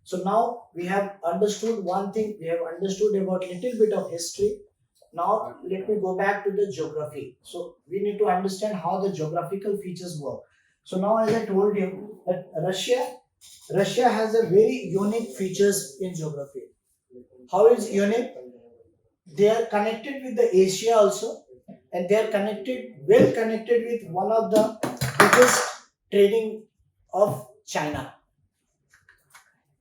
So now we have understood one thing, we have understood about little bit of history. Now let me go back to the geography. So we need to understand how the geographical features work. So now as I told you that Russia has a very unique features in geography. How is unique? They are connected with the Asia also, and they are well connected with one of the biggest trading of China.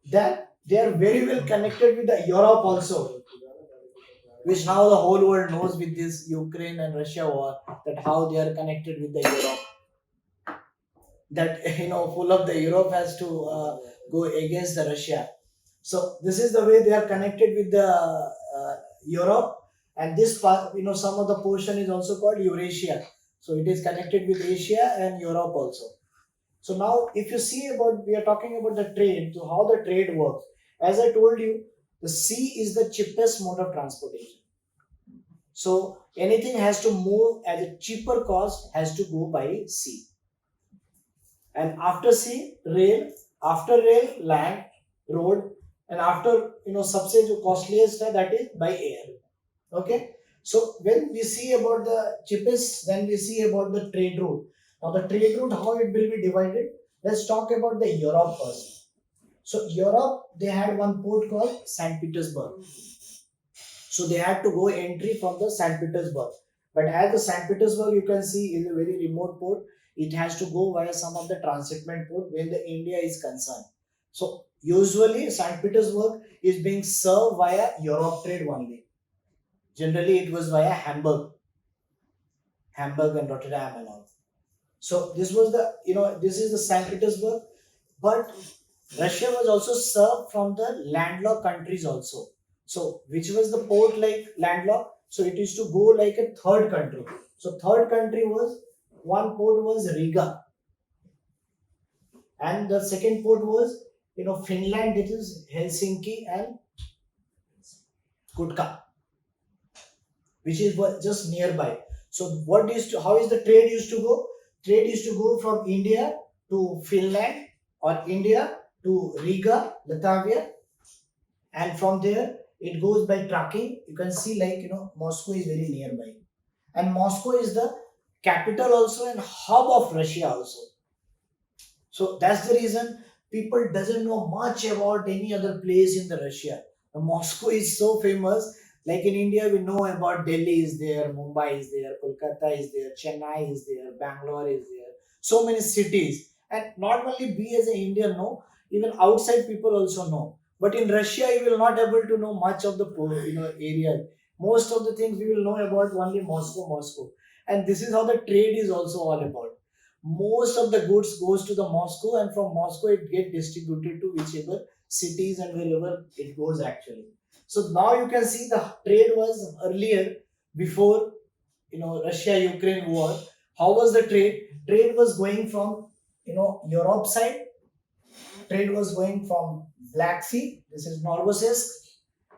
Then they are very well connected with the Europe also, which now the whole world knows with this Ukraine and Russia war, that how they are connected with the Europe. That full of the Europe has to go against the Russia. So this is the way they are connected with the Europe, and this part, some of the portion is also called Eurasia. So it is connected with Asia and Europe also. So now, if you see about, we are talking about the trade, so how the trade works. As I told you, the sea is the cheapest mode of transportation. So anything has to move at a cheaper cost has to go by sea. And after sea, rail, after rail, land, road, and after subsidy costliest that is by air. Okay. So when we see about the cheapest, then we see about the trade route. Now the trade route, how it will be divided? Let's talk about the Europe first. So Europe, they had one port called St. Petersburg. So they had to go entry from the St. Petersburg. But as the St. Petersburg, you can see, is a very remote port. It has to go via some of the transshipment port when the India is concerned. So usually St. Petersburg is being served via Europe trade only. Generally, it was via Hamburg and Rotterdam and all. So this was this is the St. Petersburg, but Russia was also served from the landlocked countries also. So which was the port like landlocked? So it used to go like a third country. So third country was, one port was Riga, and the second port was Finland. It is Helsinki and Kotka, which is just nearby. So how is the trade used to go? Trade used to go from India to Finland, or India to Riga, Latvia, and from there it goes by trucking. You can see Moscow is very nearby, and Moscow is the capital also and hub of Russia also. So that's the reason people doesn't know much about any other place in the Russia. The Moscow is so famous. Like in India, we know about Delhi is there, Mumbai is there, Kolkata is there, Chennai is there, Bangalore is there. So many cities, and not only we as an Indian know, even outside people also know. But in Russia, you will not able to know much of the area. Most of the things we will know about only Moscow, and this is how the trade is also all about. Most of the goods goes to the Moscow, and from Moscow it get distributed to whichever cities and wherever it goes actually. So now you can see the trade was earlier, before Russia Ukraine war. How was the trade? Trade was going from Europe side. Trade was going from Black Sea. This is Novosibirsk,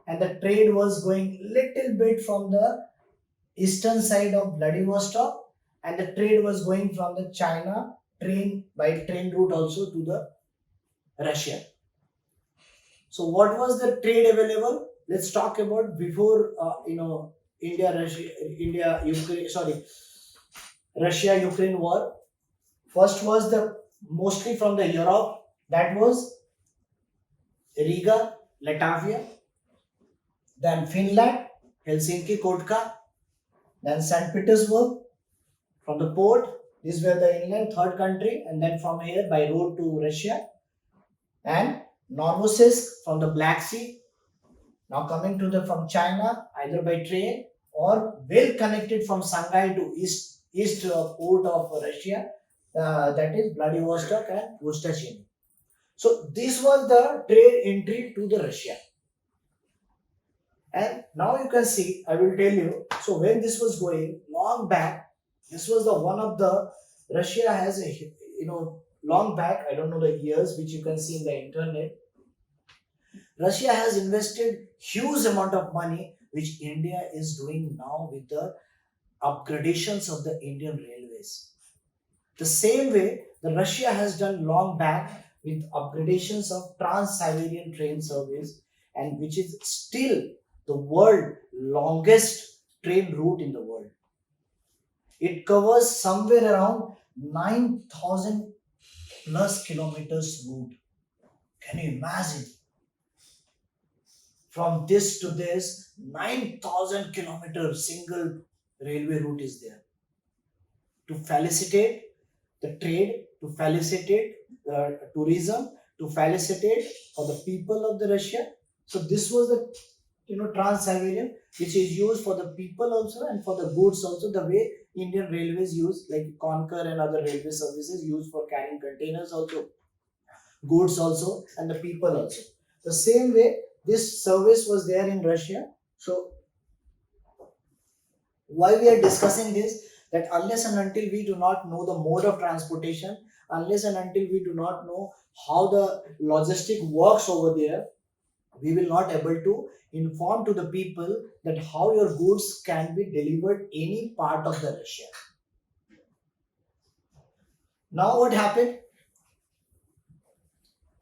and the trade was going little bit from the eastern side of Vladivostok, and the trade was going from the China train route also to the Russia. So what was the trade available? Let's talk about before Russia Ukraine war. First was the mostly from the Europe. That was Riga, Latvia, then Finland, Helsinki, Kotka, then St. Petersburg from the port. These were the inland third country, and then from here by road to Russia, and Novosibirsk from the Black Sea. Now coming to the from China, either by train or well connected from Shanghai to east port of Russia, that is Vladivostok and Vostochnaya. So this was the trade entry to the Russia. And now you can see, I will tell you. So when this was going long back, this was the one of the Russia has a long back. I don't know the years which you can see in the internet. Russia has invested huge amount of money, which India is doing now with the upgradations of the Indian railways. The same way the Russia has done long back with upgradations of Trans-Siberian train service, and which is still the world longest train route in the world. It covers somewhere around 9,000 plus kilometers route. Can you imagine? From this to this, 9,000 kilometers single railway route is there to facilitate the trade, to facilitate tourism, to facilitate for the people of the Russia. So this was the Trans-Siberian, which is used for the people also and for the goods also. The way Indian railways use, like Concur and other railway services, used for carrying containers also, goods also, and the people also. The same way this service was there in Russia. So why we are discussing this, that unless and until we do not know the mode of transportation, unless and until we do not know how the logistic works over there, we will not able to inform to the people that how your goods can be delivered any part of the Russia. Now what happened?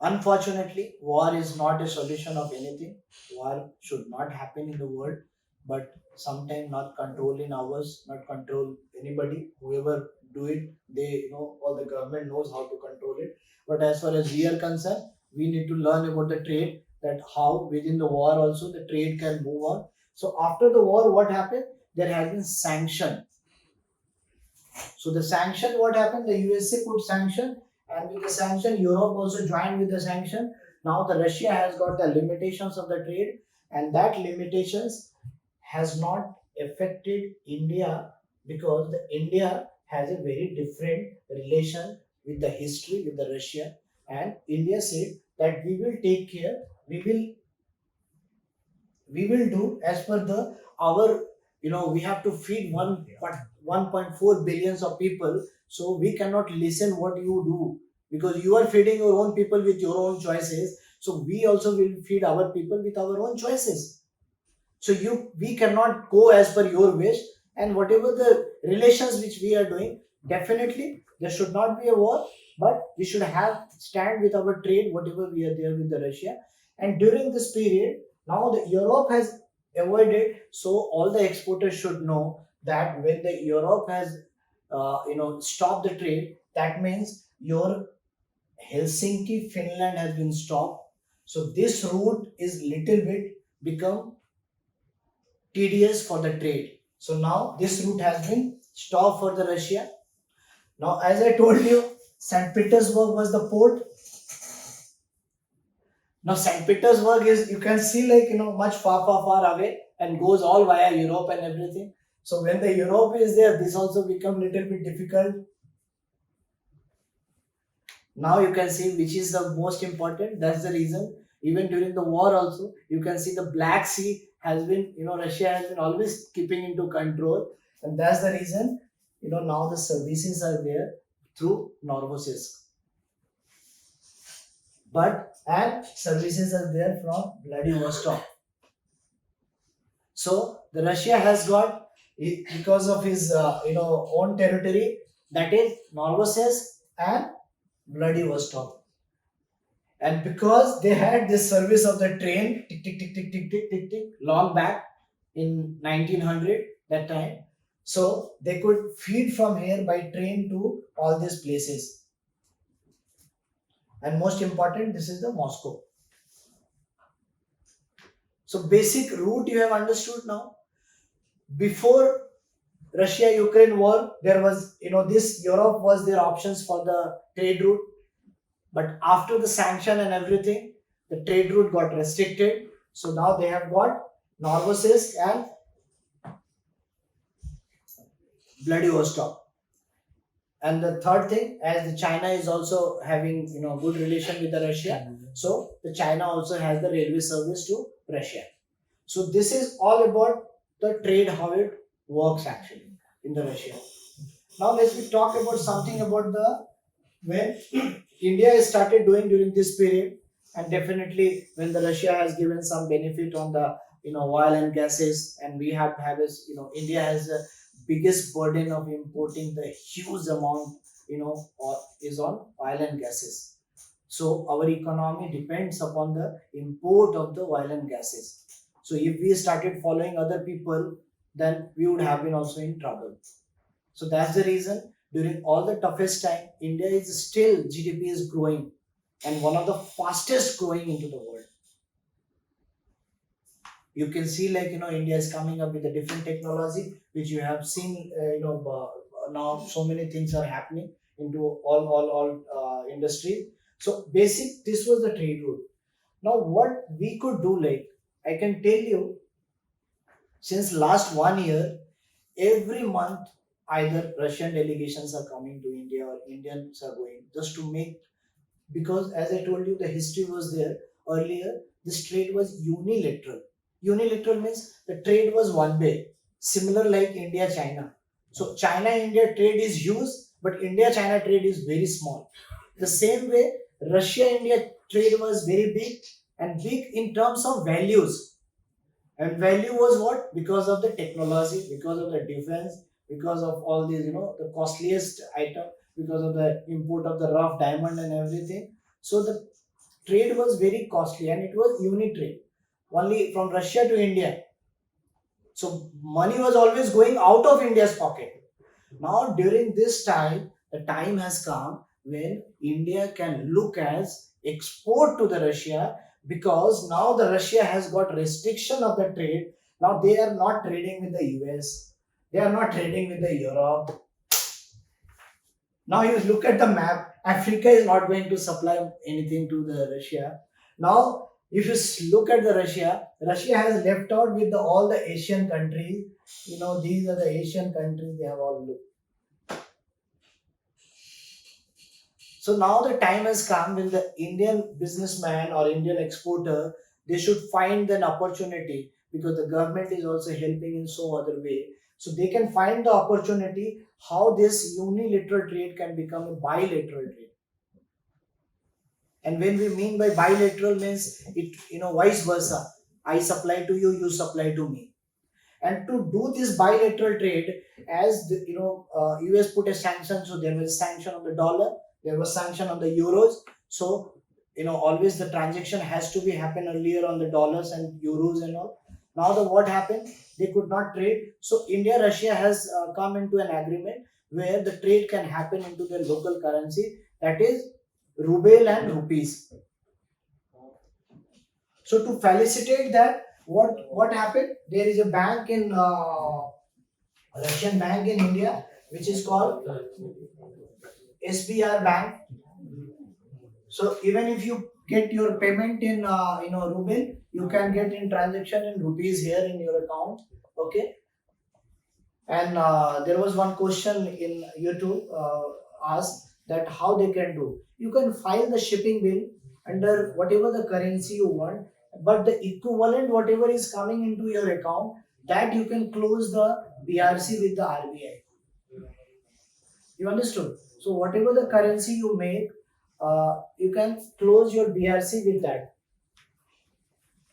Unfortunately, war is not a solution of anything. War should not happen in the world, but sometimes not control in ours, not control anybody. Whoever do it, they know, all the government knows how to control it. But as far as we are concerned, we need to learn about the trade, that how within the war also the trade can move on. So after the war, what happened? There has been sanction. So the sanction, what happened? The USA put sanction, and with the sanction, Europe also joined with the sanction. Now the Russia has got the limitations of the trade, and that limitations has not affected India, because the India has a very different relation with the history with the Russia, and India said that we will take care, we will do as per the our, we have to feed 1.4 billions of people, so we cannot listen what you do, because you are feeding your own people with your own choices, so we also will feed our people with our own choices. So we cannot go as per your wish, and whatever the relations which we are doing, definitely there should not be a war, but we should have stand with our trade, whatever we are there with the Russia. And during this period, now the Europe has avoided, so all the exporters should know that when the Europe has stopped the trade, that means your Helsinki, Finland has been stopped. So this route is little bit become tedious for the trade. So now this route has been stopped for the Russia. Now, as I told you, St. Petersburg was the port. Now, St. Petersburg is, you can see, like, much far away, and goes all via Europe and everything. So when the Europe is there, this also become little bit difficult. Now you can see which is the most important. That's the reason. Even during the war also, you can see the Black Sea has been, Russia has been always keeping into control. And that's the reason, now the services are there through Novosibirsk. And services are there from Vladivostok. So the Russia has got, because of his, own territory, that is Novosibirsk and Vladivostok. And because they had this service of the train, tick tick tick tick tick tick tick tick, long back in 1900 that time, so they could feed from here by train to all these places. And most important, this is the Moscow. So basic route you have understood now. Before Russia-Ukraine war, there was, this Europe was their options for the trade route. But after the sanction and everything, the trade route got restricted. So now they have got Novosibirsk and Vladivostok. And the third thing, as the China is also having good relation with the Russia, so the China also has the railway service to Russia. So this is all about the trade, how it works actually in the Russia. Now let's we talk about something about the when India has started doing during this period, and definitely when the Russia has given some benefit on the oil and gases, and we have this, India has the biggest burden of importing the huge amount, or is on oil and gases. So our economy depends upon the import of the oil and gases. So if we started following other people, then we would have been also in trouble. So that's the reason during all the toughest time, India is still GDP is growing and one of the fastest growing into the world. You can see, like, India is coming up with a different technology which you have seen. Now so many things are happening into all industries. So basic, this was the trade route. Now what we could do, like, I can tell you, since last 1 year, every month either Russian delegations are coming to India or Indians are going just to make, because as I told you, the history was there earlier. This trade was unilateral. Unilateral means the trade was one way, similar like India China. So China India trade is huge, but India China trade is very small. The same way, Russia India trade was very big, and big in terms of values. And value was what? Because of the technology, because of the defense, because of all these, the costliest item, because of the import of the rough diamond and everything. So the trade was very costly and it was unit trade, only from Russia to India. So money was always going out of India's pocket. Now during this time, the time has come when India can look as export to the Russia, because now the Russia has got restriction of the trade. Now they are not trading with the US, they are not trading with the Europe. Now you look at the map, Africa is not going to supply anything to the Russia. Now, if you look at the Russia, Russia has left out with all the Asian countries. These are the Asian countries they have all looked. So now the time has come when the Indian businessman or Indian exporter, they should find an opportunity, because the government is also helping in so other way. So they can find the opportunity how this unilateral trade can become a bilateral trade. And when we mean by bilateral means it, vice versa. I supply to you, you supply to me. And to do this bilateral trade, as the, US put a sanction, so there was sanction on the dollar, there was sanction on the euros. So always the transaction has to be happen earlier on the dollars and euros and all. Now the what happened, they could not trade. So India Russia has come into an agreement where the trade can happen into the local currency, that is ruble and rupees. So to facilitate that, what happened? There is a bank in Russian bank in India, which is called SBR Bank. So even if you get your payment in ruble, you can get in transaction in rupees here in your account. Okay. And there was one question in YouTube asked that how they can do. You can file the shipping bill under whatever the currency you want, but the equivalent whatever is coming into your account, that you can close the BRC with the RBI. You understood? So whatever the currency you make, you can close your BRC with that.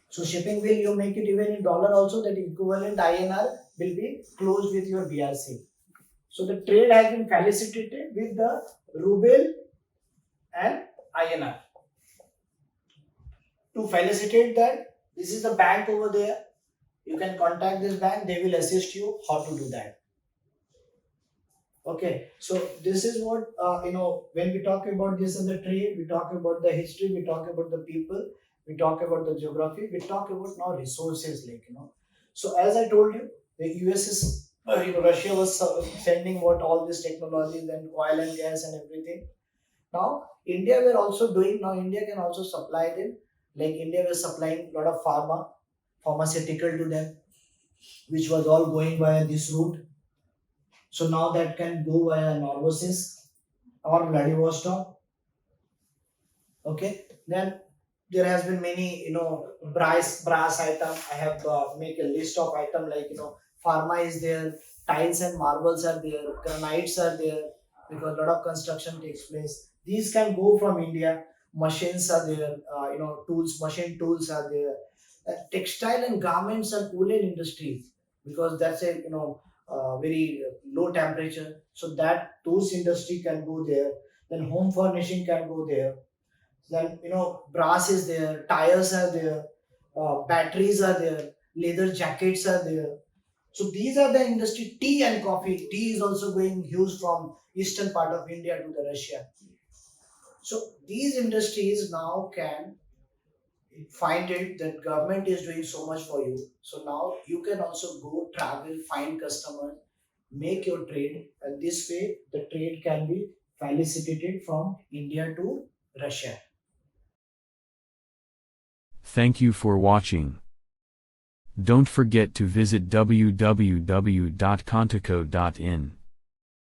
So shipping bill you make it even in dollar also, that equivalent INR will be closed with your BRC. So the trade has been facilitated with the ruble and INR. To facilitate that, this is the bank over there. You can contact this bank, they will assist you how to do that. Okay, so this is what when we talk about this as a trade, we talk about the history, we talk about the people, we talk about the geography, we talk about now resources, like So as I told you, the US is Russia was sending what all these technologies and oil and gas and everything. Now India were also doing. Now India can also supply them. Like India was supplying a lot of pharmaceutical to them, which was all going via this route. So now that can go via Novosibirsk or Vladivostok. Okay. Then there has been many, brass item. I have make a list of item, like pharma is there, tiles and marbles are there, granites are there, because a lot of construction takes place. These can go from India. Machines are there, machine tools are there. Textile and garments are cooling industries, because that's a very low temperature. So that those industry can go there. Then home furnishing can go there. Then brass is there, tires are there, batteries are there, leather jackets are there. So these are the industry. Tea and coffee. Tea is also going huge from eastern part of India to the Russia. So these industries now can find it that government is doing so much for you. So now you can also go travel, find customers, make your trade, and this way the trade can be facilitated from India to Russia. Thank you for watching. Don't forget to visit www.contico.in.